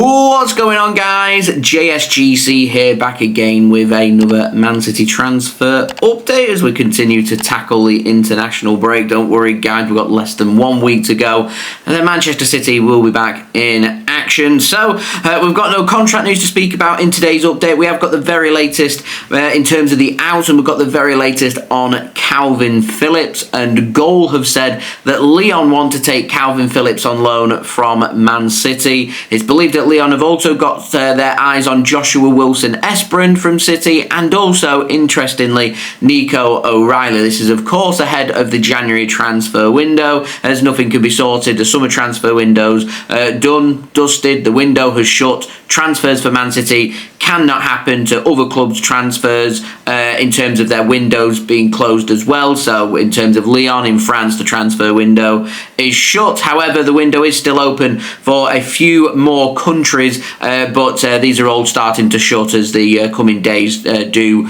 What's going on, guys? JSGC here, back again with another Man City transfer update as we continue to tackle the international break. Don't worry, guys, we've got less than 1 week to go, and then Manchester City will be back in action. So we've got no contract news to speak about in today's update. We have got the very latest in terms of the out, and we've got the very latest on Kalvin Phillips. And Goal have said that Lyon want to take Kalvin Phillips on loan from Man City. It's believed that Lyon have also got their eyes on Joshua Wilson-Esbrand from City, and also, interestingly, Nico O'Reilly. This is, of course, ahead of the January transfer window, as nothing can be sorted. The summer transfer window's done, dusted, the window has shut. Transfers for Man City cannot happen to other clubs' transfers in terms of their windows being closed as well. So in terms of Lyon in France, the transfer window is shut. However, the window is still open for a few more countries, but these are all starting to shut as the coming days do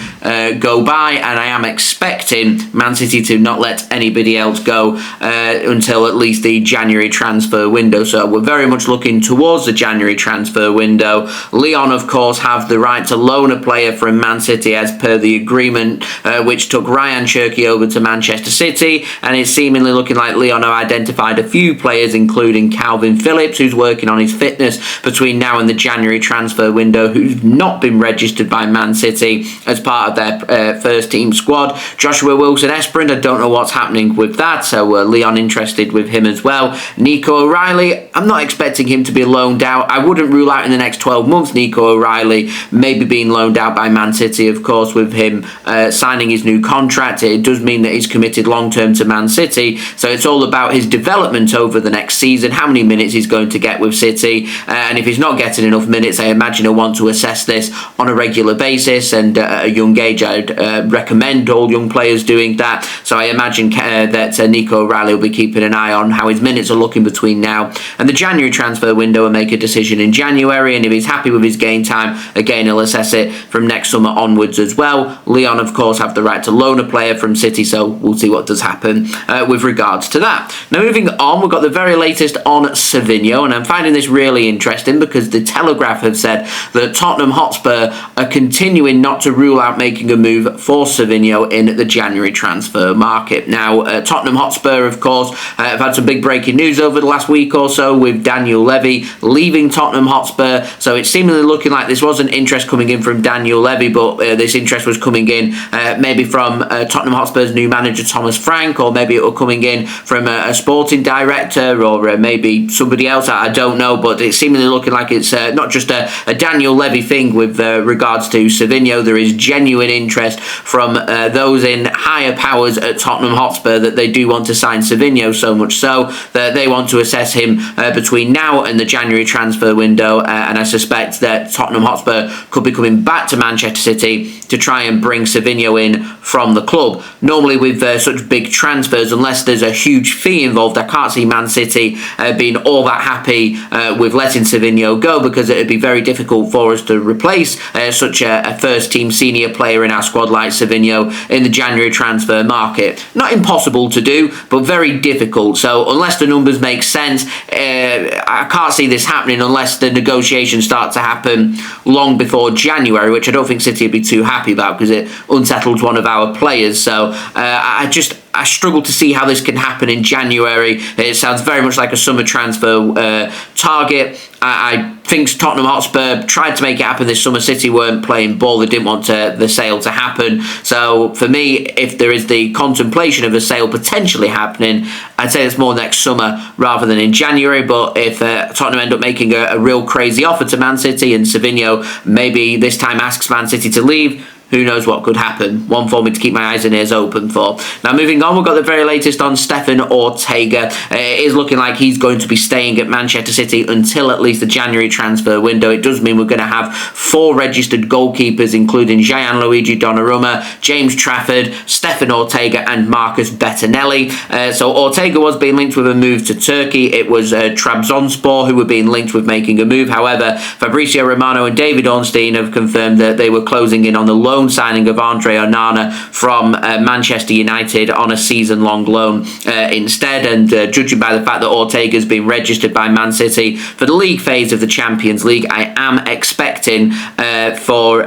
go by, and I am expecting Man City to not let anybody else go until at least the January transfer window. So we're very much looking towards the January transfer window. Lyon, of course, have the right to loan a player from Man City as per the agreement which took Ryan Cherki over to Manchester City, and it's seemingly looking like Lyon have identified a few players, including Kalvin Phillips, who's working on his fitness between now and the January transfer window, who's not been registered by Man City as part of their first team squad. Joshua Wilson-Esbrand, I don't know what's happening with that, so Lyon interested with him as well. Nico O'Reilly, I'm not expecting him to be loaned out. I wouldn't rule out in the next 12 months Nico O'Reilly maybe being loaned out by Man City. Of course, with him signing his new contract, it does mean that he's committed long-term to Man City, so it's all about his development over the next season, how many minutes he's going to get with City, and if he's not getting enough minutes, I imagine he'll want to assess this on a regular basis, and at a young age I'd recommend all young players doing that. So I imagine that Nico O'Reilly will be keeping an eye on how his minutes are looking between now and the January transfer window, and make a decision in January, and if he's happy with his game time, again he'll assess it from next summer onwards as well. Lyon, of course, have the right to loan a player from City, so we'll see what does happen with regards to that. Now, moving on, we've got the very latest on Savinho, and I'm finding this really interesting because the Telegraph have said that Tottenham Hotspur are continuing not to rule out making a move for Savinho in the January transfer market. Now, Tottenham Hotspur, of course, have had some big breaking news over the last week or so with Daniel Levy leaving Tottenham Hotspur, so it's seemingly looking like this wasn't interest coming in from Daniel Levy, but this interest was coming in maybe from Tottenham Hotspur's new manager Thomas Frank, or maybe it was coming in from a sporting director, or maybe somebody else, I don't know, but it's seemingly looking like it's not just a Daniel Levy thing with regards to Savinho. There is genuine interest from those in higher powers at Tottenham Hotspur that they do want to sign Savinho, so much so that they want to assess him between now and the January transfer window, and I suspect that Tottenham Hotspur could be coming back to Manchester City to try and bring Savinho in from the club. Normally with such big transfers, unless there's a huge fee involved, I can't see Man City being all that happy with letting Savinho go, because it would be very difficult for us to replace such a first team senior player in our squad like Savinho in the January transfer market. Not impossible to do, but very difficult. So unless the numbers make sense, I can't see this happening unless the negotiations start to happen long before January, which I don't think City would be too happy about because it unsettles one of our players. So I struggle to see how this can happen in January. It sounds very much like a summer transfer target. I think Tottenham Hotspur tried to make it happen this summer. City weren't playing ball. They didn't want the sale to happen. So for me, if there is the contemplation of a sale potentially happening, I'd say it's more next summer rather than in January. But if Tottenham end up making a real crazy offer to Man City, and Savinho maybe this time asks Man City to leave, who knows what could happen. One for me to keep my eyes and ears open for. Now, moving on, we've got the very latest on Stefan Ortega. It is looking like he's going to be staying at Manchester City until at least the January transfer window. It does mean we're going to have 4 registered goalkeepers, including Gianluigi Donnarumma, James Trafford, Stefan Ortega, and Marcus Bettinelli. So Ortega was being linked with a move to Turkey. It was Trabzonspor who were being linked with making a move. However, Fabrizio, Romano, and David Ornstein have confirmed that they were closing in on the loan loan signing of Andre Onana from Manchester United on a season-long loan instead. And judging by the fact that Ortega's been registered by Man City for the league phase of the Champions League, I am expecting for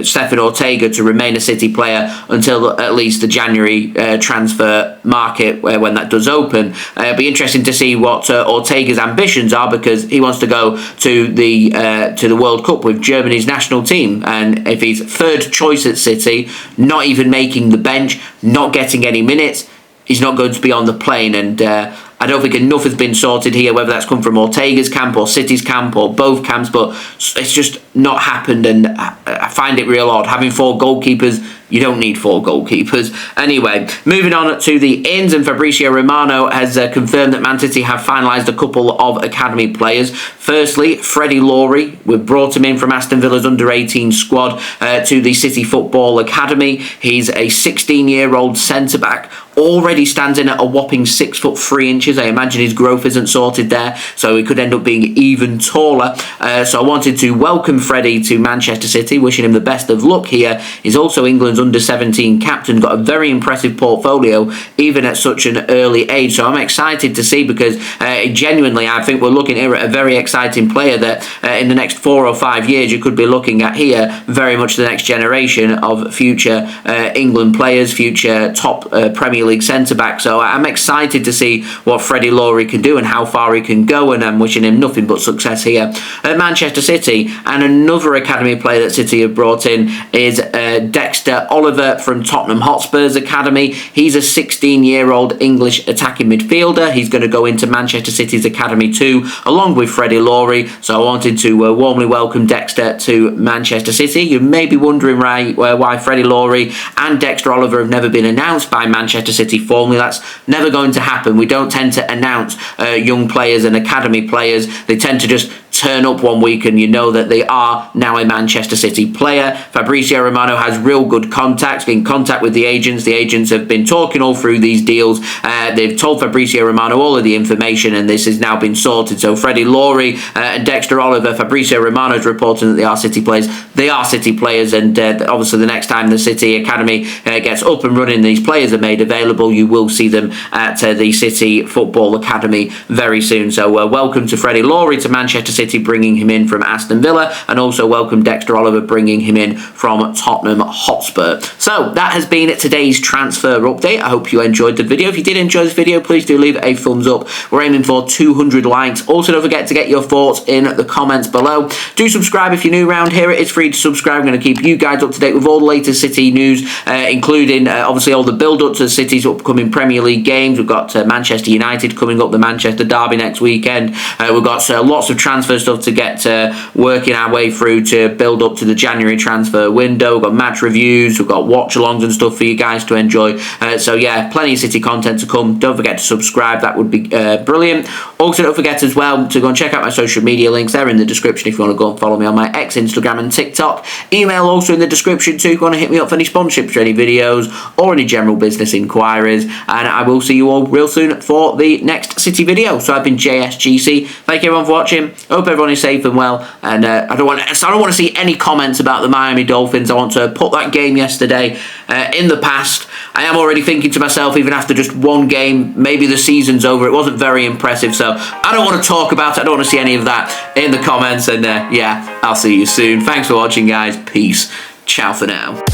Stefan Ortega to remain a City player until at least the January transfer market when that does open. It'll be interesting to see what Ortega's ambitions are, because he wants to go to the World Cup with Germany's national team, and if he's third choice at City, not even making the bench, not getting any minutes, he's not going to be on the plane. And I don't think enough has been sorted here, whether that's come from Ortega's camp or City's camp or both camps, but it's just not happened, and I find it real odd. Having 4 goalkeepers, you don't need 4 goalkeepers. Anyway, moving on to the ins, and Fabrizio Romano has confirmed that Man City have finalised a couple of academy players. Firstly, Freddie Lawrie. We've brought him in from Aston Villa's under-18 squad to the City Football Academy. He's a 16-year-old centre-back, already standing at a whopping 6'3". I imagine his growth isn't sorted there, so he could end up being even taller. So I wanted to welcome Freddie to Manchester City, wishing him the best of luck here. He's also England's under-17 captain, got a very impressive portfolio even at such an early age, so I'm excited to see, because genuinely I think we're looking here at a very exciting player that in the next 4 or 5 years you could be looking at here very much the next generation of future England players, future top Premier League centre-back. So I'm excited to see what Freddie Lawrie can do and how far he can go, and I'm wishing him nothing but success here at Manchester City. And another academy player that City have brought in is Dexter Oliver from Tottenham Hotspur's academy. He's a 16-year-old English attacking midfielder. He's going to go into Manchester City's academy too, along with Freddie Lawrie. So I wanted to warmly welcome Dexter to Manchester City. You may be wondering why Freddie Lawrie and Dexter Oliver have never been announced by Manchester City formally. That's never going to happen. We don't tend to announce young players and academy players. They tend to just turn up one week and you know that they are now a Manchester City player. Fabrizio Romano has real good contacts, been in contact with the agents. The agents have been talking all through these deals. They've told Fabrizio Romano all of the information, and this has now been sorted. So Freddie Lawrie and Dexter Oliver, Fabrizio Romano is reporting that they are City players. They are City players, and obviously the next time the City Academy gets up and running, these players are made available. You will see them at the City Football Academy very soon. So welcome to Freddie Lawrie to Manchester City, bringing him in from Aston Villa, and also welcome Dexter Oliver, bringing him in from Tottenham Hotspur. So that has been today's transfer update. I hope you enjoyed the video. If you did enjoy this video, please do leave it a thumbs up. We're aiming for 200 likes. Also, don't forget to get your thoughts in the comments below. Do subscribe if you're new around here. It is free to subscribe. I'm going to keep you guys up to date with all the latest City news, including obviously all the build-up to City's upcoming Premier League games. We've got Manchester United coming up, the Manchester Derby next weekend. We've got lots of transfer stuff to get working our way through to build up to the January transfer window. We've got match reviews, we've got watch-alongs and stuff for you guys to enjoy. So yeah, plenty of City content to come. Don't forget to subscribe, that would be brilliant. Also, don't forget as well to go and check out my social media links. They're in the description if you want to go and follow me on my X, Instagram and TikTok. Email also in the description too if you want to hit me up for any sponsorships for any videos or any general business inquiries. And I will see you all real soon for the next City video. So I've been JSGC. Thank you everyone for watching. Hope everyone is safe and well. And I don't want to see any comments about the Miami Dolphins. I want to put that game yesterday in the past. I am already thinking to myself, even after just one game, maybe the season's over. It wasn't very impressive, so I don't want to talk about it. I don't want to see any of that in the comments. And yeah, I'll see you soon. Thanks for watching, guys. Peace. Ciao for now.